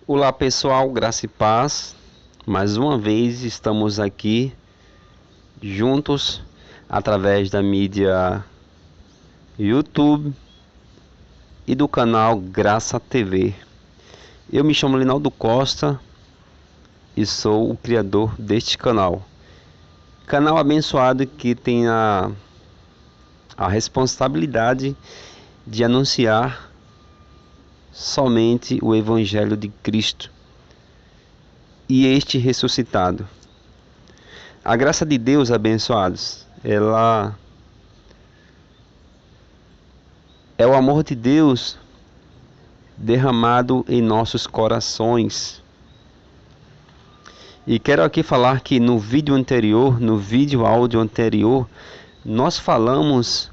Olá pessoal, graça e paz. Mais uma vez estamos aqui juntos através da mídia YouTube e do canal Graça TV. Eu me chamo Linaldo Costa e sou o criador deste canal. Canal abençoado que tem a responsabilidade de anunciar somente o Evangelho de Cristo e este ressuscitado. A graça de Deus, abençoados, ela é o amor de Deus derramado em nossos corações. E quero aqui falar que no vídeo áudio anterior, nós falamos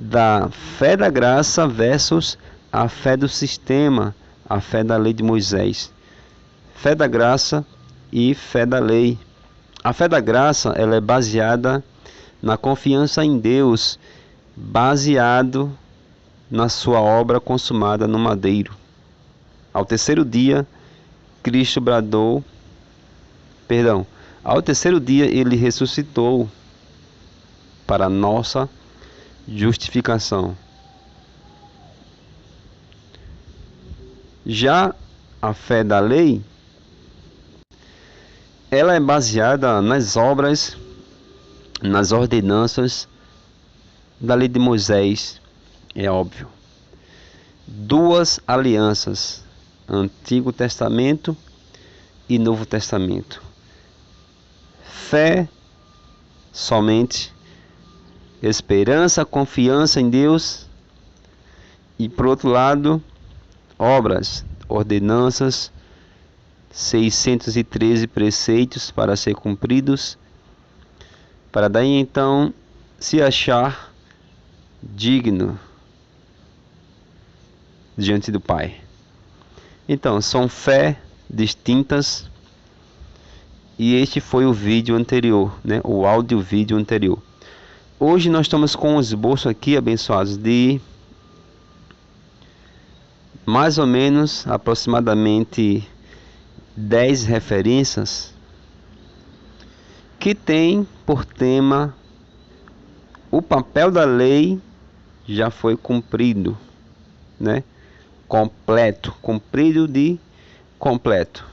da fé da graça versus a fé do sistema, a fé da lei de Moisés. Fé da graça e fé da lei. A fé da graça, ela é baseada na confiança em Deus, baseado na sua obra consumada no madeiro. Ao terceiro dia, Cristo bradou, ao terceiro dia ele ressuscitou para a nossa justificação. Já a fé da lei, ela é baseada nas obras, nas ordenanças da lei de Moisés, é óbvio. Duas alianças, Antigo Testamento e Novo Testamento. Fé somente, esperança, confiança em Deus, e por outro lado, obras, ordenanças, 613 preceitos para ser cumpridos, para daí então se achar digno diante do Pai. Então, são fé distintas, e este foi o vídeo anterior, o áudio-vídeo anterior. Hoje nós estamos com um esboço aqui, abençoados, de mais ou menos, aproximadamente 10 referências que tem por tema o papel da lei já foi cumprido, completo, cumprido de completo.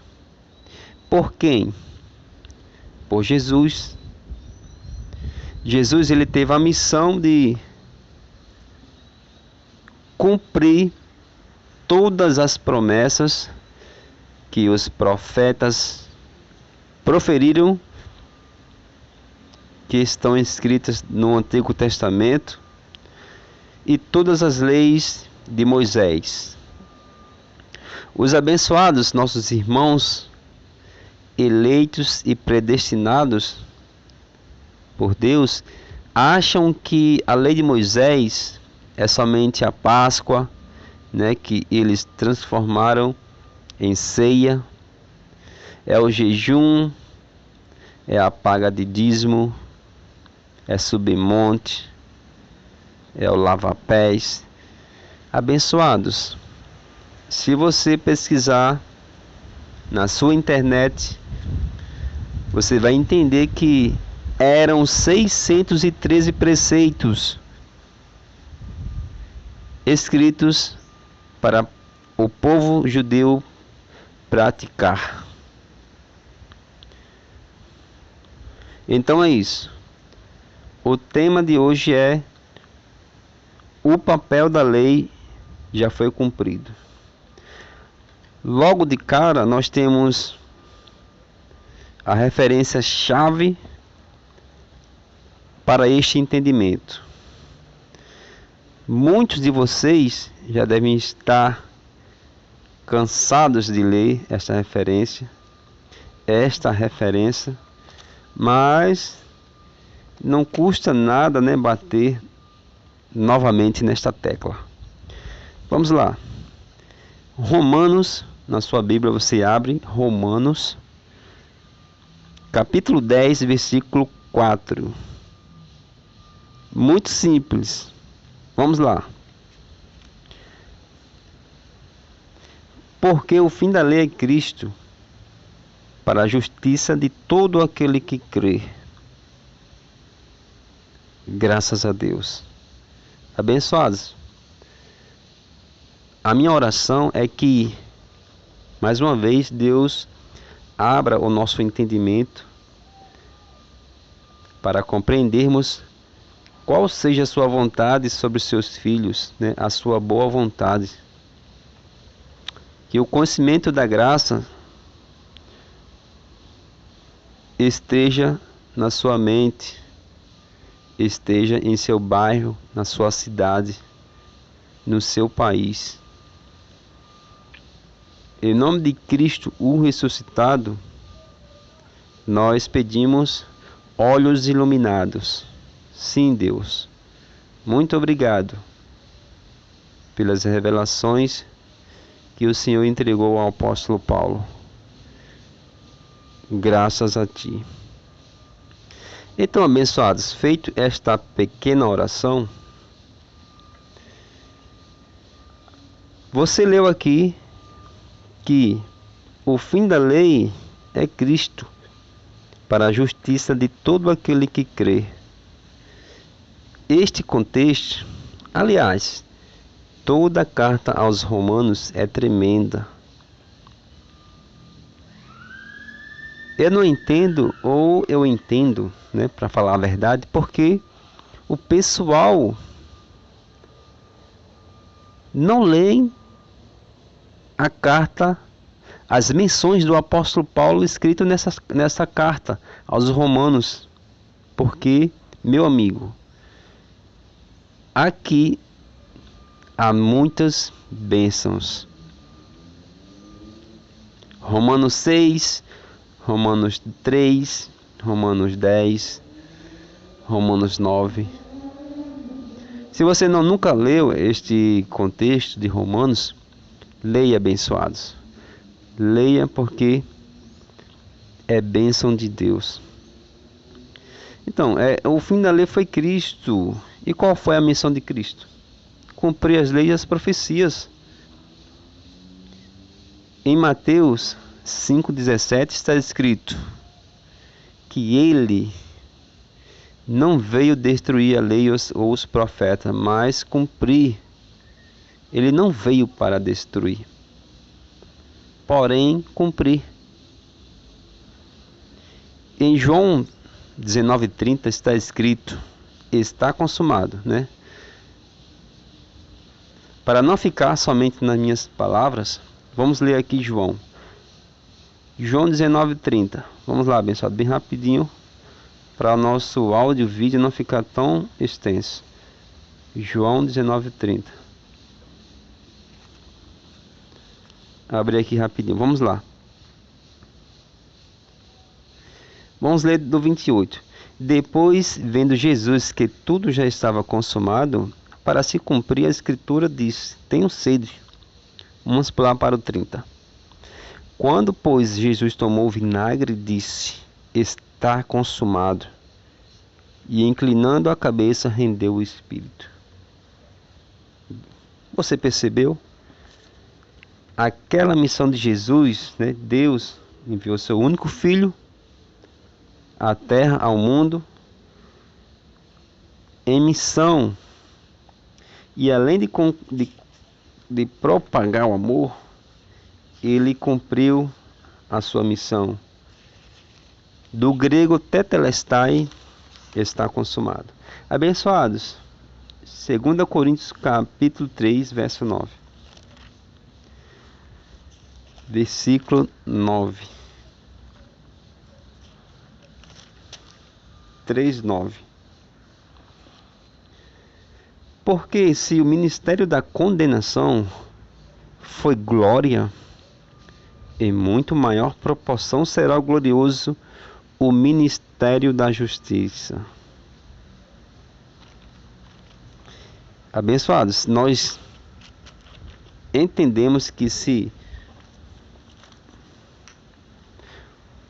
Por quem? Por Jesus. Jesus, ele teve a missão de cumprir todas as promessas que os profetas proferiram, que estão escritas no Antigo Testamento, e todas as leis de Moisés. Os abençoados, nossos irmãos, eleitos e predestinados por Deus, acham que a lei de Moisés é somente a Páscoa, que eles transformaram em ceia, é o jejum, é a paga de dízimo, é subir monte, é o lava-pés. Abençoados, se você pesquisar na sua internet, você vai entender que eram 613 preceitos escritos para o povo judeu praticar. Então é isso. O tema de hoje é: o papel da lei já foi cumprido. Logo de cara, nós temos a referência-chave para este entendimento. Muitos de vocês já devem estar cansados de ler esta referência, mas não custa nada, bater novamente nesta tecla. Vamos lá. Romanos, na sua Bíblia você abre Romanos, capítulo 10, versículo 4. Muito simples. Vamos lá. Porque o fim da lei é Cristo, para a justiça de todo aquele que crê. Graças a Deus. Abençoados. A minha oração é que, mais uma vez, Deus abra o nosso entendimento para compreendermos qual seja a sua vontade sobre os seus filhos, né? A sua boa vontade. Que o conhecimento da graça esteja na sua mente, esteja em seu bairro, na sua cidade, no seu país. Em nome de Cristo, o ressuscitado, nós pedimos olhos iluminados. Sim, Deus. Muito obrigado pelas revelações que o Senhor entregou ao apóstolo Paulo. Graças a Ti. Então, abençoados, feito esta pequena oração, você leu aqui que o fim da lei é Cristo, para a justiça de todo aquele que crê. Este contexto, aliás, toda a carta aos Romanos é tremenda. Eu não entendo, ou eu entendo, né, para falar a verdade, porque o pessoal não lê a carta, as menções do apóstolo Paulo escrito nessa carta aos Romanos. Porque, meu amigo, aqui há muitas bênçãos. Romanos 6, Romanos 3, Romanos 10, Romanos 9. Se você nunca leu este contexto de Romanos, leia, abençoados. Leia, porque é bênção de Deus. Então, o fim da lei foi Cristo. E qual foi a missão de Cristo? Cumprir as leis e as profecias. Em Mateus 5,17 está escrito que ele não veio destruir a lei ou os profetas, mas cumprir. Ele não veio para destruir, porém cumprir. Em João 19,30 está escrito: está consumado, né? Para não ficar somente nas minhas palavras, vamos ler aqui João 19,30. Vamos lá, abençoado, bem rapidinho, para o nosso áudio e vídeo não ficar tão extenso. João 19,30. Abri aqui rapidinho, vamos lá. Vamos ler do 28. Depois, vendo Jesus que tudo já estava consumado, para se cumprir a escritura, disse: tenho sede. Vamos pular para o 30. Quando, pois, Jesus tomou o vinagre, disse: está consumado. E, inclinando a cabeça, rendeu o espírito. Você percebeu? Aquela missão de Jesus, né? Deus enviou seu único filho à terra, ao mundo, em missão. E além de propagar o amor, ele cumpriu a sua missão. Do grego tetelestai, está consumado. Abençoados, 2 Coríntios capítulo 3, verso 9. Versículo 9. 3:9. Porque se o ministério da condenação foi glória, em muito maior proporção será glorioso o ministério da justiça. Abençoados, nós entendemos que se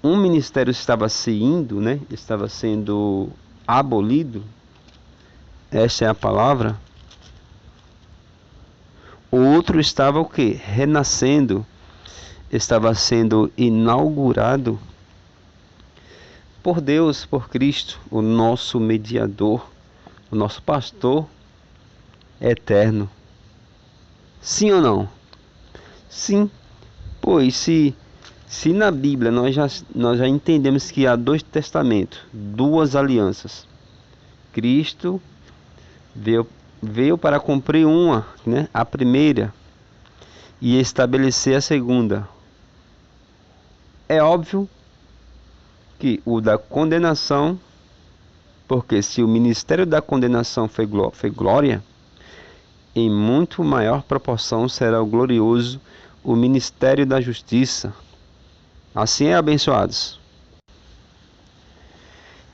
um ministério estava estava sendo abolido, esta é a palavra, o outro estava o quê? Renascendo, estava sendo inaugurado por Deus, por Cristo, o nosso mediador, o nosso pastor eterno. Sim ou não? Sim, pois se na Bíblia nós já entendemos que há dois testamentos, duas alianças. Cristo veio para cumprir uma, né, a primeira, e estabelecer a segunda. É óbvio que o da condenação, porque se o ministério da condenação foi glória, em muito maior proporção será o glorioso o ministério da justiça. Assim é, abençoados.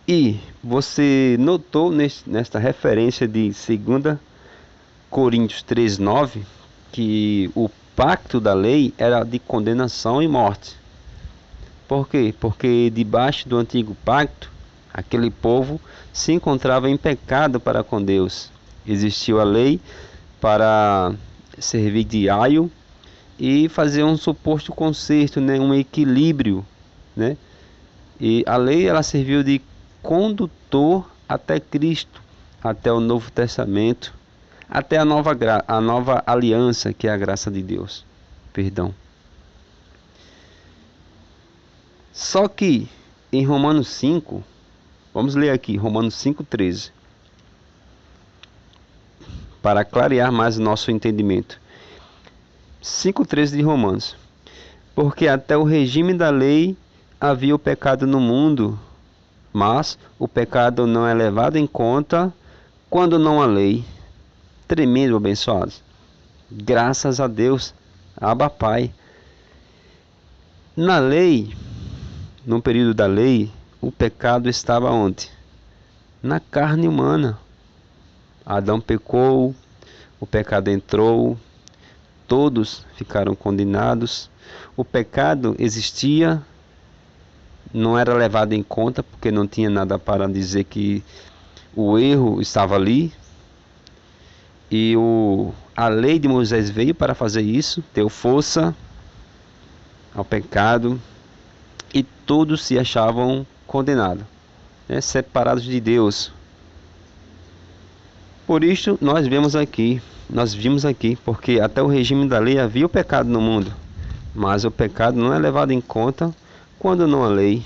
E você notou nesta referência de 2 Coríntios 3:9 que o pacto da lei era de condenação e morte. Por quê? Porque debaixo do antigo pacto, aquele povo se encontrava em pecado para com Deus. Existiu a lei para servir de aio e fazer um suposto conserto, né, um equilíbrio, né? E a lei ela serviu de condutor até Cristo, até o Novo Testamento, até a nova aliança, que é a graça de Deus. Perdão. Só que em Romanos 5, vamos ler aqui, Romanos 5:13, para clarear mais o nosso entendimento. 5:13 de Romanos. Porque até o regime da lei havia o pecado no mundo, mas o pecado não é levado em conta quando não há lei. Tremendo, abençoados. Graças a Deus, Abba Pai. Na lei, no período da lei, o pecado estava onde? Na carne humana. Adão pecou, o pecado entrou, todos ficaram condenados. O pecado existia, não era levado em conta, porque não tinha nada para dizer que o erro estava ali. E a lei de Moisés veio para fazer isso, deu força ao pecado, e todos se achavam condenados, né, separados de Deus. Por isso nós vimos aqui, porque até o regime da lei havia o pecado no mundo, mas o pecado não é levado em conta quando não há lei.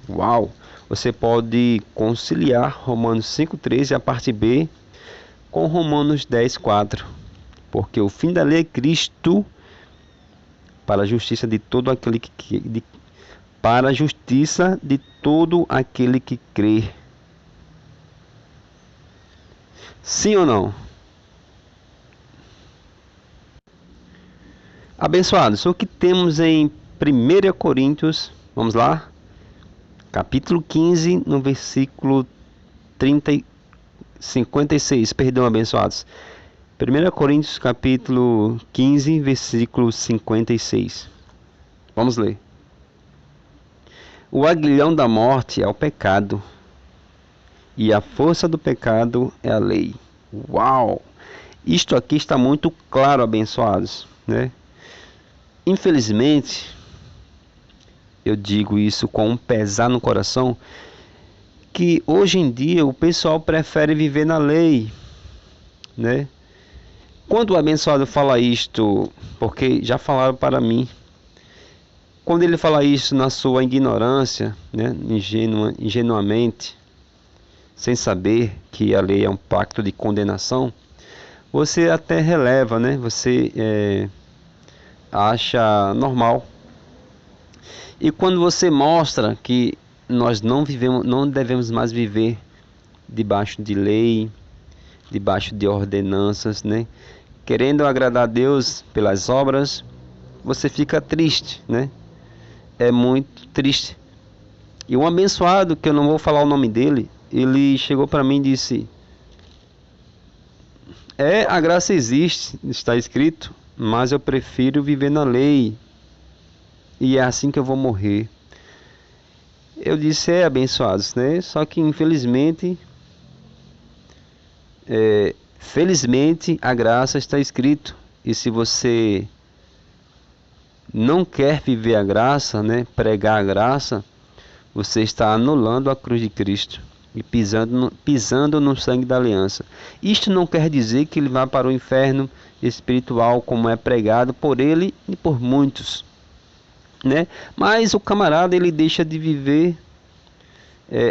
Uau! Você pode conciliar Romanos 5:13 a parte B com Romanos 10:4, porque o fim da lei é Cristo para a justiça de todo aquele para a justiça de todo aquele que crê. Sim ou não? Abençoados, o que temos em 1 Coríntios, vamos lá, capítulo 15, no versículo 56, perdão, abençoados. 1 Coríntios, capítulo 15, versículo 56. Vamos ler. O aguilhão da morte é o pecado, e a força do pecado é a lei. Uau! Isto aqui está muito claro, abençoados, né? Infelizmente, eu digo isso com um pesar no coração, que hoje em dia o pessoal prefere viver na lei, né? Quando o abençoado fala isto, porque já falaram para mim, quando ele fala isso na sua ignorância, né, ingenuamente, sem saber que a lei é um pacto de condenação, você até releva, né? Você acha normal. E quando você mostra que nós não devemos mais viver debaixo de lei, debaixo de ordenanças, né? Querendo agradar a Deus pelas obras, você fica triste, né? É muito triste. E um abençoado, que eu não vou falar o nome dele, ele chegou para mim e disse: a graça existe, está escrito, mas eu prefiro viver na lei, e é assim que eu vou morrer. Eu disse: abençoados, né? Só que infelizmente, felizmente a graça está escrito, e se você não quer viver a graça, né, pregar a graça, você está anulando a cruz de Cristo e pisando no sangue da aliança. Isto não quer dizer que ele vá para o inferno espiritual, como é pregado por ele e por muitos, né? Mas o camarada, ele deixa de viver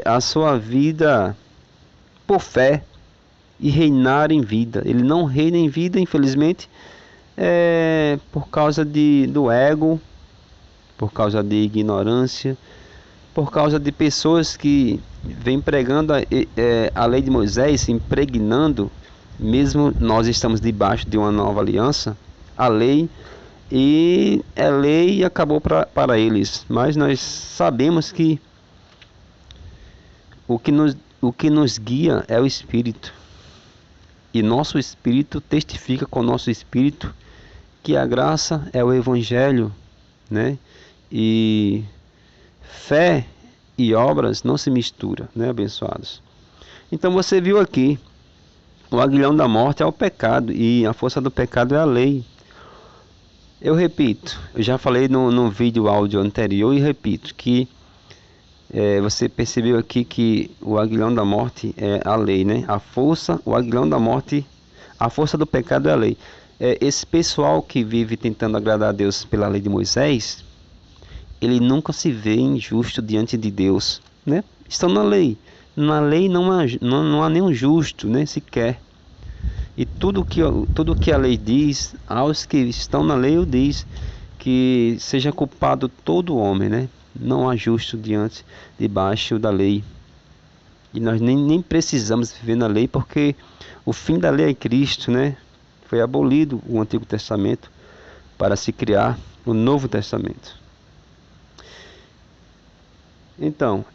a sua vida por fé e reinar em vida. Ele não reina em vida, infelizmente, por causa do ego, por causa de ignorância, por causa de pessoas que vêm pregando a lei de Moisés, impregnando, mesmo nós estamos debaixo de uma nova aliança, a lei, e é lei e acabou para eles. Mas nós sabemos que o que nos guia é o Espírito. E nosso Espírito testifica com nosso Espírito que a graça é o Evangelho, né? E fé e obras não se misturam, né, abençoados? Então você viu aqui, o aguilhão da morte é o pecado e a força do pecado é a lei. Eu repito, eu já falei no vídeo áudio anterior e repito que você percebeu aqui que o aguilhão da morte é a lei, né? O aguilhão da morte, a força do pecado é a lei. Esse pessoal que vive tentando agradar a Deus pela lei de Moisés, ele nunca se vê injusto diante de Deus, né? Estão na lei. Na lei não há nenhum justo, né? Sequer. E tudo que a lei diz, aos que estão na lei, o diz que seja culpado todo homem, né? Não há justo debaixo da lei. E nós nem precisamos viver na lei, porque o fim da lei é Cristo, né? Foi abolido o Antigo Testamento para se criar o Novo Testamento. Então,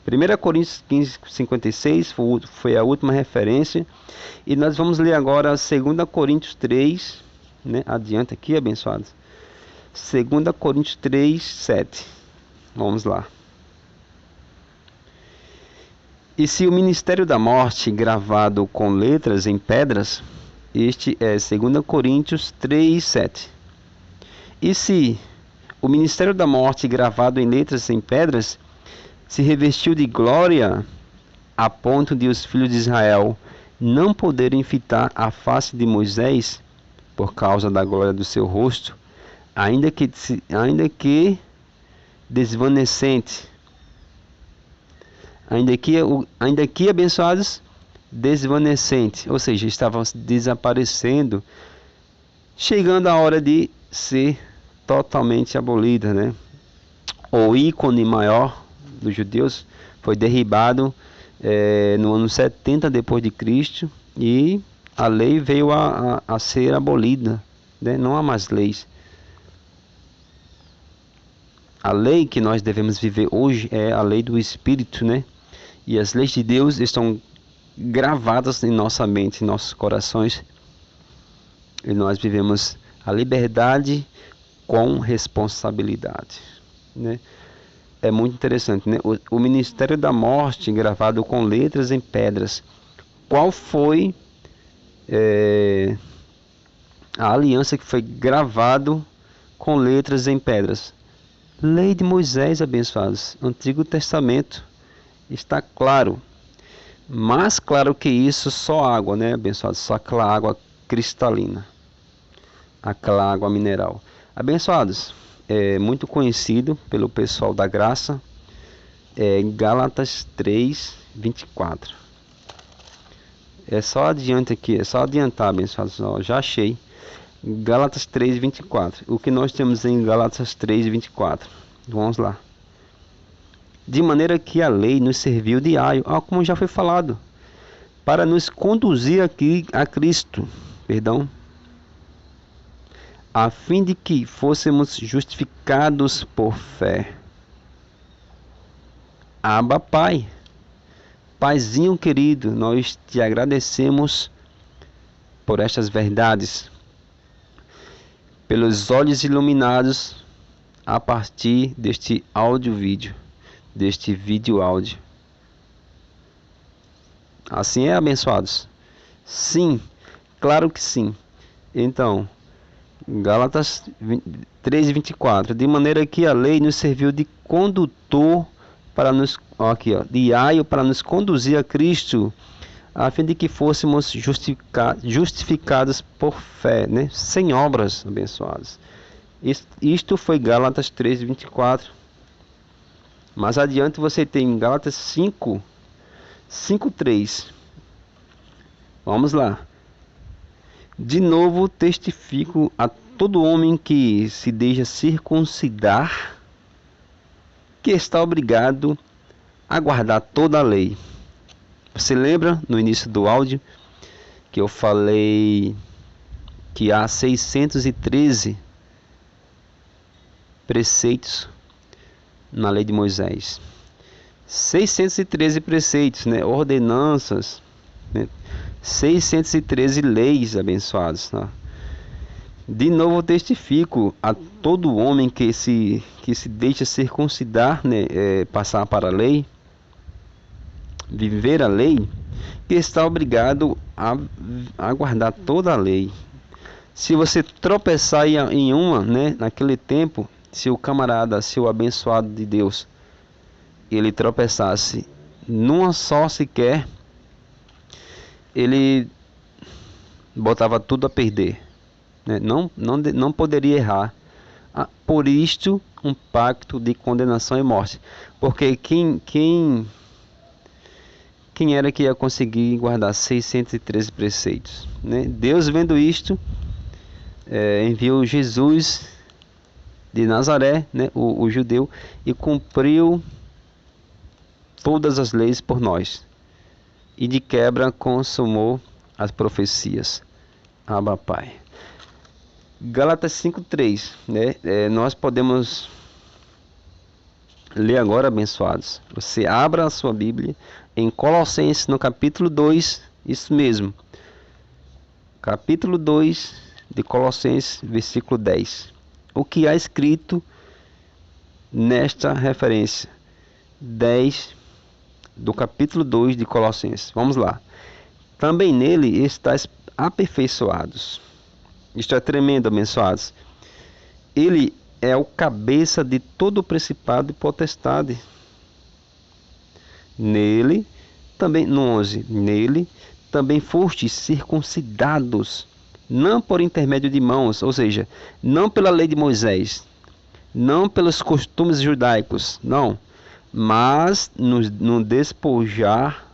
1 Coríntios 15:56 foi a última referência. E nós vamos ler agora 2 Coríntios 3, né? Adiante aqui, abençoados. 2 Coríntios 3:7. Vamos lá. E se o ministério da morte gravado com letras em pedras, este é 2 Coríntios 3:7. E se o ministério da morte gravado em letras em pedras se revestiu de glória a ponto de os filhos de Israel não poderem fitar a face de Moisés por causa da glória do seu rosto, ainda que desvanecente, ainda que abençoados, desvanecente, ou seja, estavam desaparecendo, chegando a hora de ser totalmente abolida, né? O ícone maior dos judeus foi derribado no ano 70 depois de Cristo, e a lei veio a ser abolida, né? Não há mais leis. A lei que nós devemos viver hoje é a lei do Espírito, né? E as leis de Deus estão gravadas em nossa mente, em nossos corações. E nós vivemos a liberdade com responsabilidade, né? É muito interessante, né? O ministério da morte gravado com letras em pedras. Qual foi a aliança que foi gravado com letras em pedras? Lei de Moisés, abençoados. Antigo Testamento. Está claro. Mais claro que isso, só água, né, abençoados? Só aquela água cristalina. Aquela água mineral. Abençoados, é muito conhecido pelo pessoal da graça. Gálatas 3:24. É só adiante aqui, é só adiantar, abençoados. Ó, já achei. Gálatas 3:24. O que nós temos em Gálatas 3:24? Vamos lá. De maneira que a lei nos serviu de aio, como já foi falado, para nos conduzir aqui a Cristo, a fim de que fôssemos justificados por fé. Abba, Pai, Paizinho querido, nós te agradecemos por estas verdades, pelos olhos iluminados a partir deste áudio-vídeo, deste vídeo-áudio. Assim é, abençoados? Sim, claro que sim. Então, Gálatas 3:24. De maneira que a lei nos serviu de condutor para nos, aqui, de aio para nos conduzir a Cristo, a fim de que fôssemos justificados por fé, né? Sem obras, abençoados. Isto foi Gálatas 3:24. Mais adiante você tem Gálatas 5:3. Vamos lá. De novo testifico a todo homem que se deixa circuncidar, que está obrigado a guardar toda a lei. Você lembra no início do áudio que eu falei que há 613 preceitos na lei de Moisés? 613 preceitos, né? Ordenanças, né? 613 leis abençoadas. Tá? De novo testifico a todo homem que se deixa circuncidar, né? Passar para a lei, viver a lei, que está obrigado a guardar toda a lei. Se você tropeçar em uma, né? Naquele tempo, se o camarada, se o abençoado de Deus, ele tropeçasse numa só sequer, ele botava tudo a perder, né? Não poderia errar. Por isto, um pacto de condenação e morte. Porque quem era que ia conseguir guardar 613 preceitos, né? Deus, vendo isto, enviou Jesus de Nazaré, né? o judeu, e cumpriu todas as leis por nós. E de quebra consumou as profecias. Abba, Pai. Gálatas 5:3, né? Nós podemos ler agora, abençoados. Você abra a sua Bíblia em Colossenses, no capítulo 2, isso mesmo. Capítulo 2 de Colossenses, versículo 10. O que há escrito nesta referência? 10 do capítulo 2 de Colossenses. Vamos lá. Também nele estáis aperfeiçoados. Isto é tremendo, abençoados. Ele é o cabeça de todo o principado e potestade. Nele, também, no 11, nele também fostes circuncidados, não por intermédio de mãos, ou seja, não pela lei de Moisés, não pelos costumes judaicos, não, mas no despojar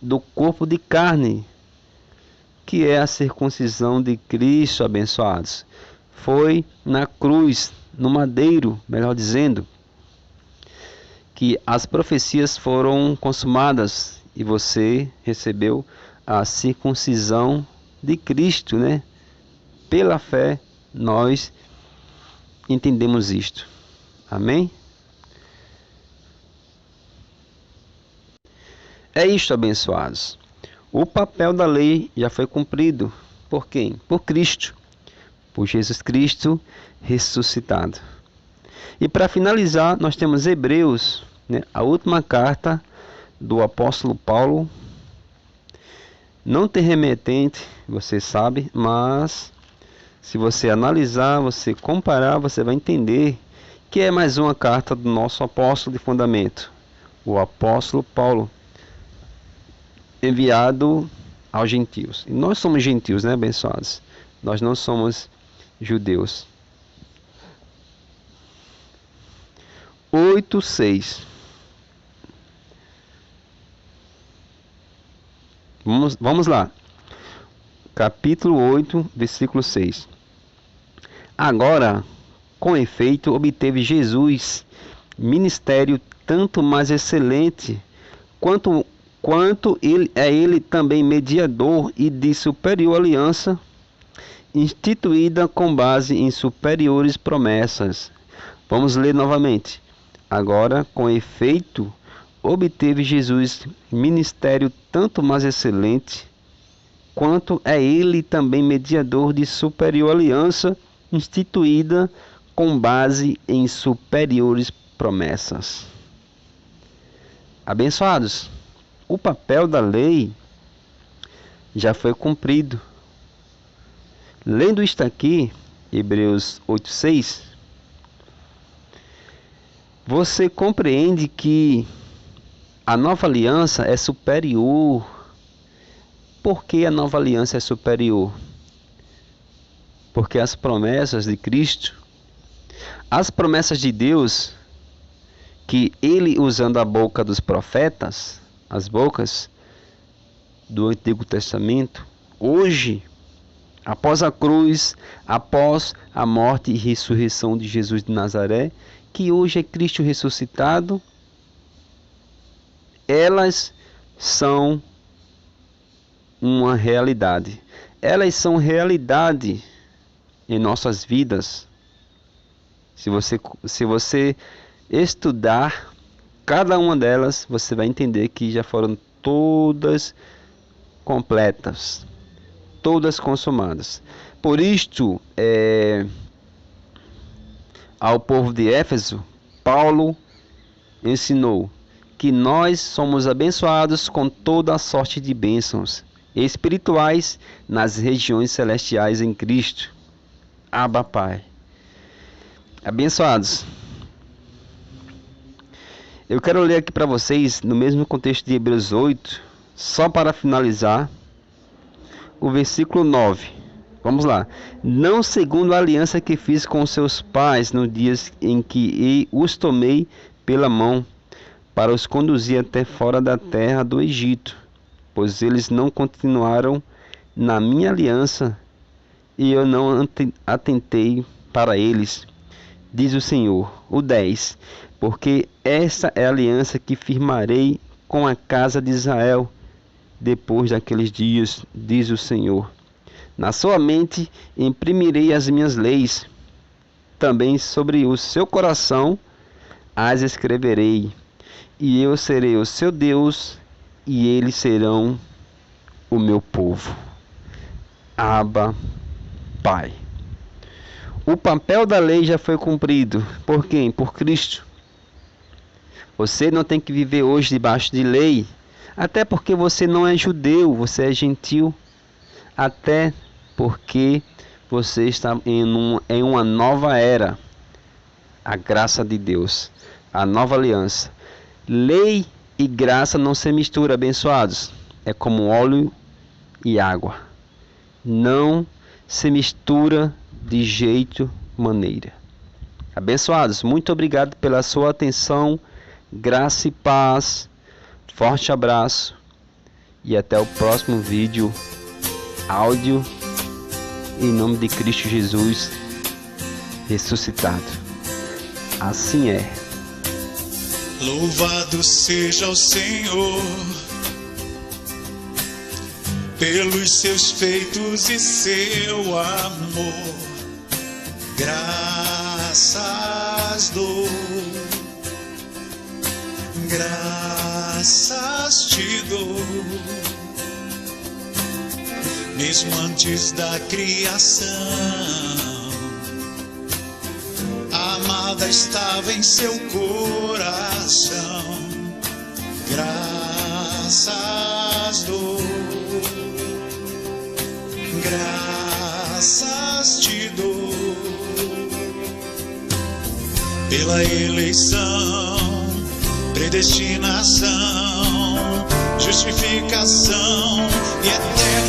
do corpo de carne, que é a circuncisão de Cristo, abençoados. Foi na cruz, no madeiro, melhor dizendo, que as profecias foram consumadas e você recebeu a circuncisão de Cristo, né? Pela fé nós entendemos isto. Amém? É isto, abençoados. O papel da lei já foi cumprido. Por quem? Por Cristo. Por Jesus Cristo ressuscitado. E para finalizar, nós temos Hebreus, né? A última carta do apóstolo Paulo. Não tem remetente, você sabe, mas se você analisar, você comparar, você vai entender que é mais uma carta do nosso apóstolo de fundamento, o apóstolo Paulo, enviado aos gentios. E nós somos gentios, né, abençoados? Nós não somos judeus. 8:6. Vamos lá. Capítulo 8, versículo 6. Agora, com efeito, obteve Jesus ministério tanto mais excelente, quanto ele também mediador e de superior aliança, instituída com base em superiores promessas. Vamos ler novamente. Agora, com efeito, obteve Jesus ministério tanto mais excelente, quanto é ele também mediador de superior aliança, instituída com base em superiores promessas. Abençoados, o papel da lei já foi cumprido. Lendo isto aqui, Hebreus 8:6, você compreende que a nova aliança é superior. Por que a nova aliança é superior? Porque as promessas de Cristo, as promessas de Deus, que ele, usando a boca dos profetas, as bocas do Antigo Testamento, hoje, após a cruz, após a morte e ressurreição de Jesus de Nazaré, que hoje é Cristo ressuscitado, elas são uma realidade. Elas são realidade em nossas vidas. Se você estudar cada uma delas, você vai entender que já foram todas completas, todas consumadas. Por isto, ao povo de Éfeso, Paulo ensinou que nós somos abençoados com toda a sorte de bênçãos espirituais nas regiões celestiais em Cristo. Abba, Pai. Abençoados. Eu quero ler aqui para vocês, no mesmo contexto de Hebreus 8, só para finalizar, o versículo 9. Vamos lá. Não segundo a aliança que fiz com seus pais nos dias em que os tomei pela mão, para os conduzir até fora da terra do Egito, pois eles não continuaram na minha aliança, e eu não atentei para eles, diz o Senhor. O 10. Porque essa é a aliança que firmarei com a casa de Israel, depois daqueles dias, diz o Senhor. Na sua mente imprimirei as minhas leis, também sobre o seu coração as escreverei, e eu serei o seu Deus, e eles serão o meu povo. Abba, Pai. O papel da lei já foi cumprido. Por quem? Por Cristo. Você não tem que viver hoje debaixo de lei, até porque você não é judeu, você é gentil. Até porque você está em uma nova era. A graça de Deus, a nova aliança. Lei e graça não se misturam, abençoados. É como óleo e água. Não se mistura de jeito, maneira. Abençoados, muito obrigado pela sua atenção. Graça e paz. Forte abraço. E até o próximo vídeo. Áudio. Em nome de Cristo Jesus ressuscitado. Assim é. Louvado seja o Senhor pelos seus feitos e seu amor. Graças dou, graças te dou. Mesmo antes da criação, amada estava em seu coração. Graças dou, graças te dou, pela eleição, predestinação, justificação e eterna